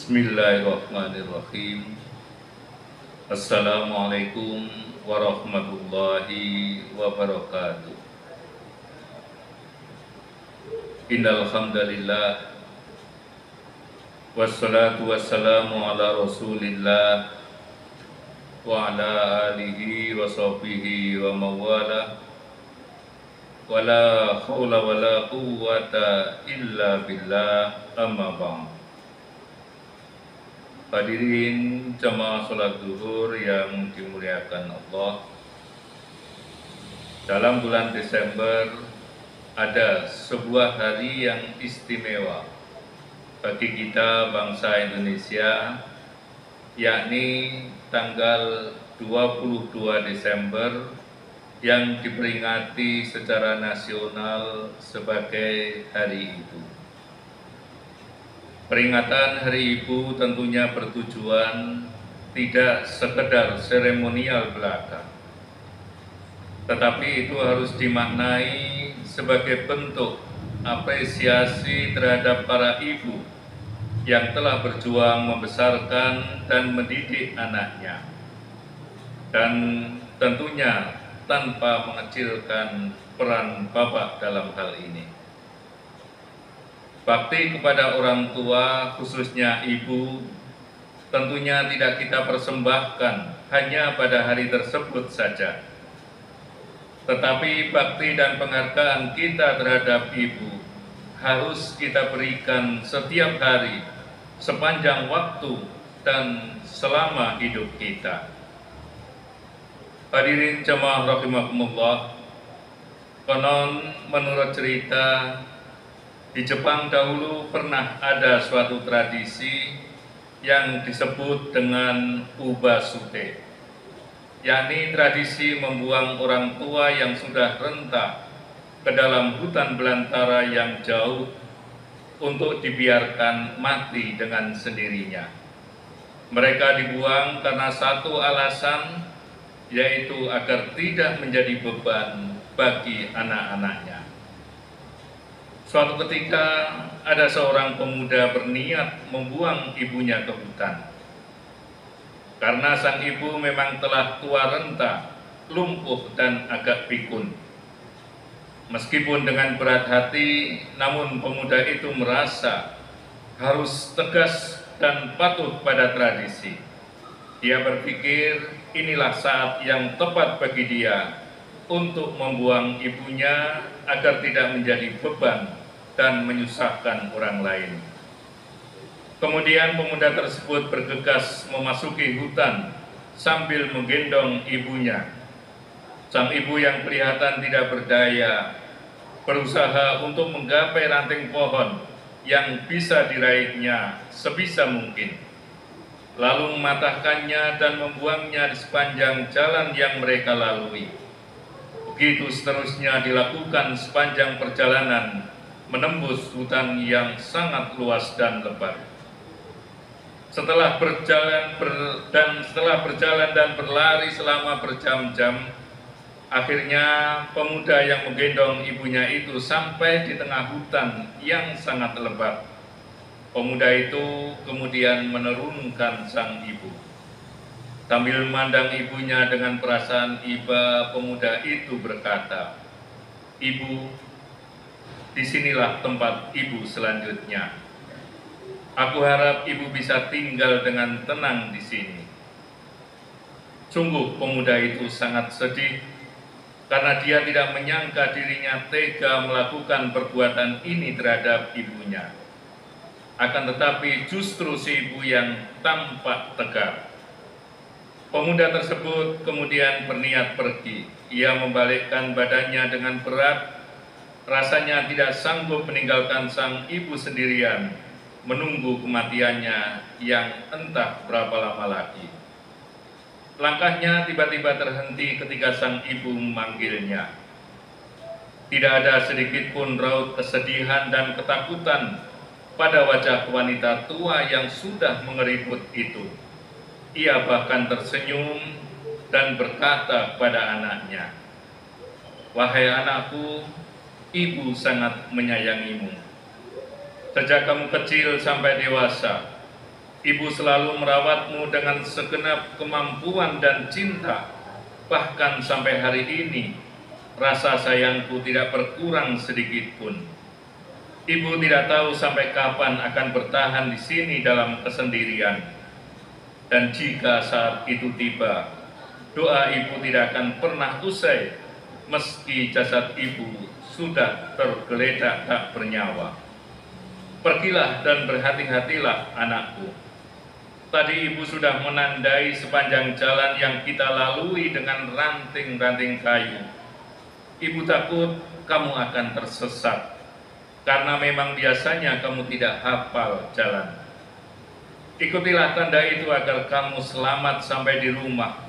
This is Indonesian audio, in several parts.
Bismillahirrahmanirrahim. Assalamualaikum warahmatullahi wabarakatuh. Innal hamdalillah wassalatu wassalamu ala Rasulillah wa ala alihi wa sahbihi wa mawala wala haula wala quwwata illa billah, amma ba'd. Hadirin jamaah sholat zuhur yang dimuliakan Allah, dalam bulan Desember ada sebuah hari yang istimewa bagi kita bangsa Indonesia, yakni tanggal 22 Desember yang diperingati secara nasional sebagai Hari Ibu. Peringatan Hari Ibu tentunya bertujuan tidak sekedar seremonial belaka, tetapi itu harus dimaknai sebagai bentuk apresiasi terhadap para ibu yang telah berjuang membesarkan dan mendidik anaknya, dan tentunya tanpa mengecilkan peran bapak dalam hal ini. Bakti kepada orang tua, khususnya ibu, tentunya tidak kita persembahkan hanya pada hari tersebut saja. Tetapi bakti dan penghargaan kita terhadap ibu harus kita berikan setiap hari, sepanjang waktu dan selama hidup kita. Hadirin jamaah rahimakumullah, konon menurut cerita, di Jepang dahulu pernah ada suatu tradisi yang disebut dengan ubasute, yakni tradisi membuang orang tua yang sudah renta ke dalam hutan belantara yang jauh untuk dibiarkan mati dengan sendirinya. Mereka dibuang karena satu alasan, yaitu agar tidak menjadi beban bagi anak-anaknya. Suatu ketika ada seorang pemuda berniat membuang ibunya ke hutan. Karena sang ibu memang telah tua renta, lumpuh dan agak pikun. Meskipun dengan berat hati, namun pemuda itu merasa harus tegas dan patuh pada tradisi. Dia berpikir inilah saat yang tepat bagi dia untuk membuang ibunya agar tidak menjadi beban dan menyusahkan orang lain. Kemudian pemuda tersebut bergegas memasuki hutan sambil menggendong ibunya. Sang ibu yang kelihatan tidak berdaya berusaha untuk menggapai ranting pohon yang bisa diraihnya sebisa mungkin, lalu mematahkannya dan membuangnya di sepanjang jalan yang mereka lalui. Begitu seterusnya dilakukan sepanjang perjalanan menembus hutan yang sangat luas dan lebar. Setelah berjalan dan berlari selama berjam-jam, akhirnya pemuda yang menggendong ibunya itu sampai di tengah hutan yang sangat lebat. Pemuda itu kemudian menurunkan sang ibu. Sambil memandang ibunya dengan perasaan iba, pemuda itu berkata, "Ibu, disinilah tempat ibu selanjutnya. Aku harap ibu bisa tinggal dengan tenang di sini." Sungguh pemuda itu sangat sedih karena dia tidak menyangka dirinya tega melakukan perbuatan ini terhadap ibunya. Akan tetapi justru si ibu yang tampak tegar. Pemuda tersebut kemudian berniat pergi. Ia membalikkan badannya dengan berat. Rasanya tidak sanggup meninggalkan sang ibu sendirian, menunggu kematiannya yang entah berapa lama lagi. Langkahnya tiba-tiba terhenti ketika sang ibu memanggilnya. Tidak ada sedikit pun raut kesedihan dan ketakutan pada wajah wanita tua yang sudah mengeriput itu. Ia bahkan tersenyum dan berkata kepada anaknya, "Wahai anakku, ibu sangat menyayangimu. Sejak kamu kecil sampai dewasa, Ibu selalu merawatmu dengan segenap kemampuan dan cinta. Bahkan sampai hari ini, rasa sayangku tidak berkurang sedikit pun. Ibu tidak tahu sampai kapan akan bertahan di sini dalam kesendirian. Dan jika saat itu tiba, doa ibu tidak akan pernah usai, meski jasad ibu sudah tergeletak tak bernyawa. Pergilah dan berhati-hatilah, anakku. Tadi ibu sudah menandai sepanjang jalan yang kita lalui dengan ranting-ranting kayu. Ibu takut kamu akan tersesat, karena memang biasanya kamu tidak hafal jalan. Ikutilah tanda itu agar kamu selamat sampai di rumah.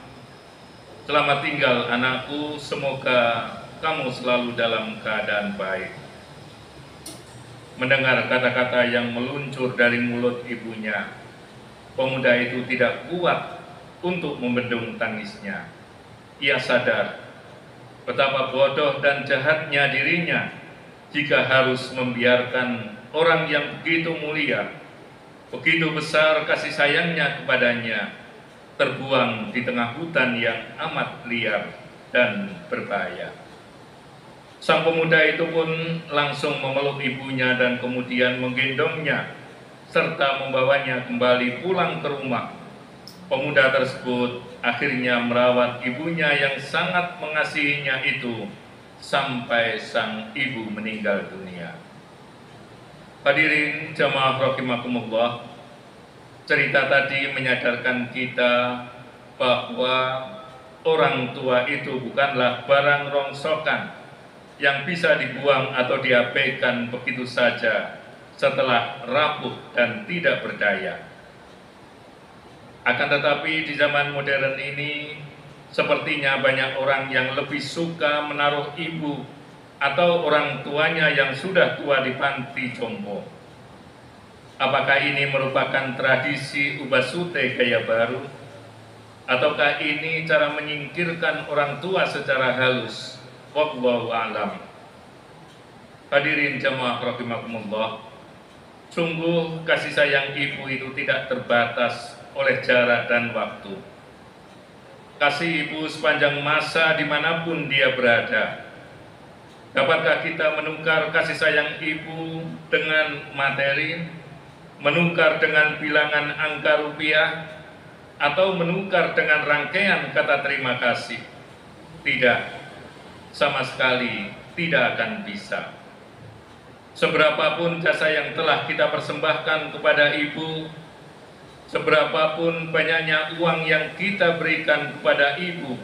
Selamat tinggal, anakku, semoga kamu selalu dalam keadaan baik. Mendengar kata-kata yang meluncur dari mulut ibunya, pemuda itu tidak kuat untuk membendung tangisnya. Ia sadar betapa bodoh dan jahatnya dirinya jika harus membiarkan orang yang begitu mulia, begitu besar kasih sayangnya kepadanya, terbuang di tengah hutan yang amat liar dan berbahaya. Sang pemuda itu pun langsung memeluk ibunya dan kemudian menggendongnya serta membawanya kembali pulang ke rumah. Pemuda tersebut akhirnya merawat ibunya yang sangat mengasihinya itu sampai sang ibu meninggal dunia. Hadirin jamaah rahimakumullah, cerita tadi menyadarkan kita bahwa orang tua itu bukanlah barang rongsokan yang bisa dibuang atau diabaikan begitu saja setelah rapuh dan tidak berdaya. Akan tetapi di zaman modern ini, sepertinya banyak orang yang lebih suka menaruh ibu atau orang tuanya yang sudah tua di panti jompo. Apakah ini merupakan tradisi ubah sute gaya baru? Ataukah ini cara menyingkirkan orang tua secara halus? Wallahu a'lam. Hadirin jamaah rahimakumullah, sungguh kasih sayang ibu itu tidak terbatas oleh jarak dan waktu. Kasih ibu sepanjang masa dimanapun dia berada. Dapatkah kita menukar kasih sayang ibu dengan materi, menukar dengan bilangan angka rupiah, atau menukar dengan rangkaian kata terima kasih? Tidak, sama sekali tidak akan bisa. Seberapapun jasa yang telah kita persembahkan kepada ibu, seberapapun banyaknya uang yang kita berikan kepada ibu,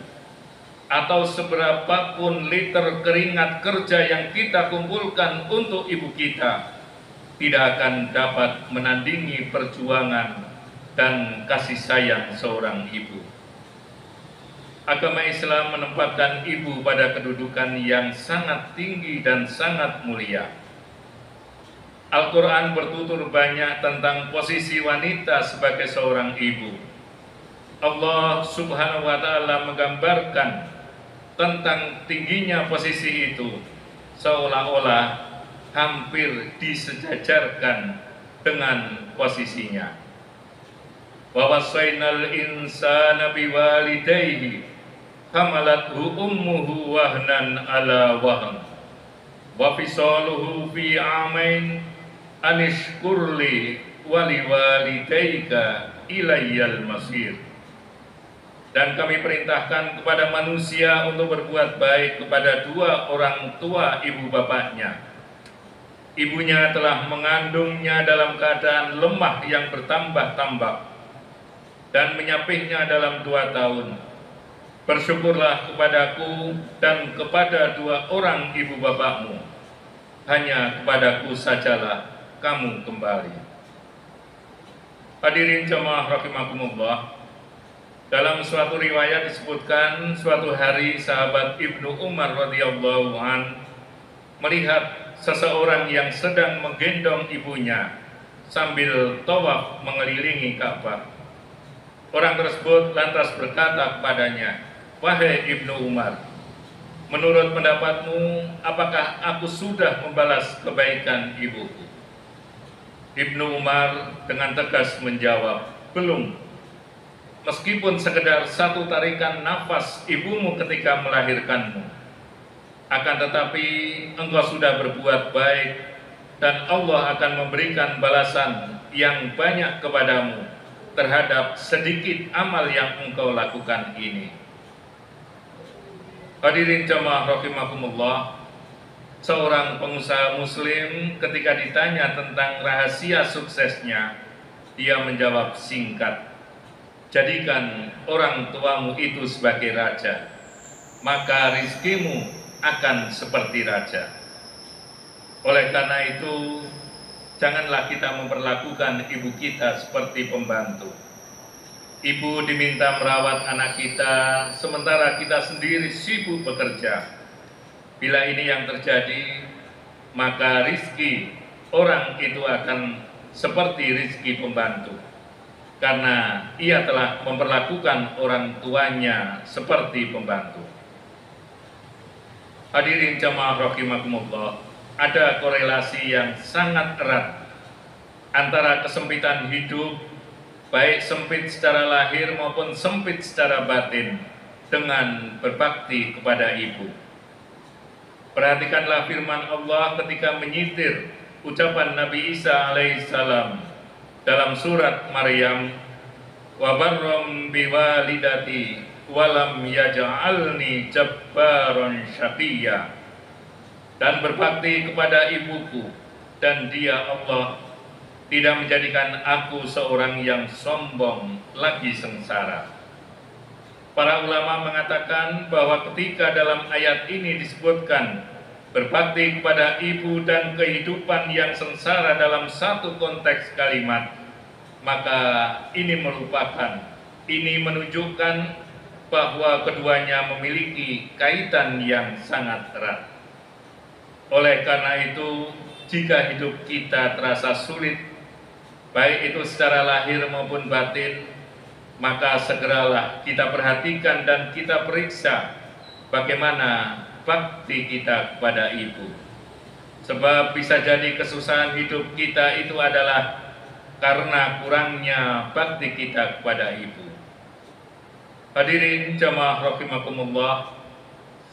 atau seberapapun liter keringat kerja yang kita kumpulkan untuk ibu kita, tidak akan dapat menandingi perjuangan dan kasih sayang seorang ibu. Agama Islam menempatkan ibu pada kedudukan yang sangat tinggi dan sangat mulia. Al-Quran bertutur banyak tentang posisi wanita sebagai seorang ibu. Allah Subhanahu wa Ta'ala menggambarkan tentang tingginya posisi itu, seolah-olah hampir disejajarkan dengan posisinya. Wa wasainal insana biwalidayhi hamalathu ummuhu wahnan ala wahn wa fisaluhu fi amain anishkurli waliwalidayka ilayyal masir. Dan kami perintahkan kepada manusia untuk berbuat baik kepada dua orang tua ibu bapaknya. Ibunya telah mengandungnya dalam keadaan lemah yang bertambah-tambah dan menyapihnya dalam 2 tahun. Bersyukurlah kepadaku dan kepada dua orang ibu bapakmu. Hanya kepadaku sajalah kamu kembali. Hadirin jamaah rahimakumullah, dalam suatu riwayat disebutkan suatu hari sahabat Ibnu Umar radhiyallahu an melihat seseorang yang sedang menggendong ibunya sambil tawaf mengelilingi Ka'bah. Orang tersebut lantas berkata kepadanya, "Wahai Ibnu Umar, menurut pendapatmu, apakah aku sudah membalas kebaikan ibuku?" Ibnu Umar dengan tegas menjawab, belum. Meskipun sekedar satu tarikan nafas ibumu ketika melahirkanmu, akan tetapi engkau sudah berbuat baik dan Allah akan memberikan balasan yang banyak kepadamu terhadap sedikit amal yang engkau lakukan ini. Hadirin jamaah rahimakumullah, seorang pengusaha muslim ketika ditanya tentang rahasia suksesnya, dia menjawab singkat, jadikan orang tuamu itu sebagai raja, maka rizkimu akan seperti raja. Oleh karena itu, janganlah kita memperlakukan ibu kita seperti pembantu. Ibu diminta merawat anak kita, sementara kita sendiri sibuk bekerja. Bila ini yang terjadi, maka rizki orang itu akan seperti rizki pembantu, karena ia telah memperlakukan orang tuanya seperti pembantu. Hadirin jamaah rahimakumullah, ada korelasi yang sangat erat antara kesempitan hidup, baik sempit secara lahir maupun sempit secara batin, dengan berbakti kepada ibu. Perhatikanlah firman Allah ketika menyitir ucapan Nabi Isa alaihissalam dalam surat Maryam, wa barram biwalidati walam yaj'alni jabbaron syaqiyya, dan berbakti kepada ibuku, dan dia Allah tidak menjadikan aku seorang yang sombong lagi sengsara. Para ulama mengatakan bahwa ketika dalam ayat ini disebutkan berbakti kepada ibu dan kehidupan yang sengsara dalam satu konteks kalimat, maka ini menunjukkan bahwa keduanya memiliki kaitan yang sangat erat. Oleh karena itu, jika hidup kita terasa sulit, baik itu secara lahir maupun batin, maka segeralah kita perhatikan dan kita periksa bagaimana bakti kita kepada ibu. Sebab bisa jadi kesusahan hidup kita itu adalah karena kurangnya bakti kita kepada ibu. Hadirin jamaah rahimakumullah,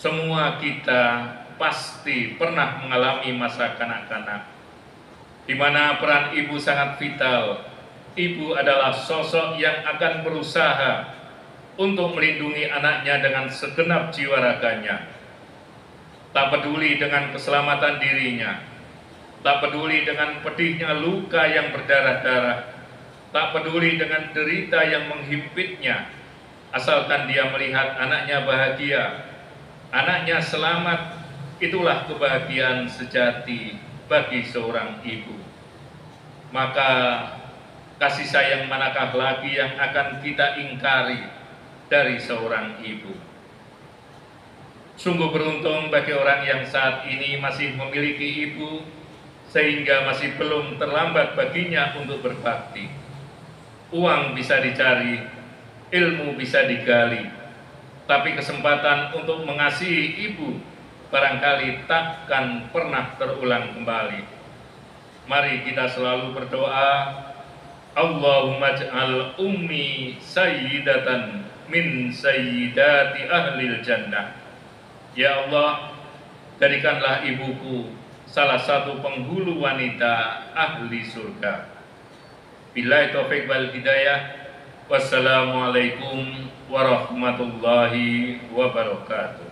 semua kita pasti pernah mengalami masa kanak-kanak, di mana peran ibu sangat vital. Ibu adalah sosok yang akan berusaha untuk melindungi anaknya dengan segenap jiwa raganya. Tak peduli dengan keselamatan dirinya, tak peduli dengan pedihnya luka yang berdarah-darah, tak peduli dengan derita yang menghimpitnya, asalkan dia melihat anaknya bahagia, anaknya selamat. Itulah kebahagiaan sejati bagi seorang ibu. Maka kasih sayang manakah lagi yang akan kita ingkari dari seorang ibu? Sungguh beruntung bagi orang yang saat ini masih memiliki ibu, sehingga masih belum terlambat baginya untuk berbakti. Uang bisa dicari, ilmu bisa digali, tapi kesempatan untuk mengasihi ibu barangkali takkan pernah terulang kembali. Mari kita selalu berdoa, Allahumma ja'al ummi sayyidatan min sayyidati ahlil jannah. Ya Allah, jadikanlah ibuku salah satu penghulu wanita ahli surga. Billahi taufiq wal hidayah. Wassalamualaikum warahmatullahi wabarakatuh.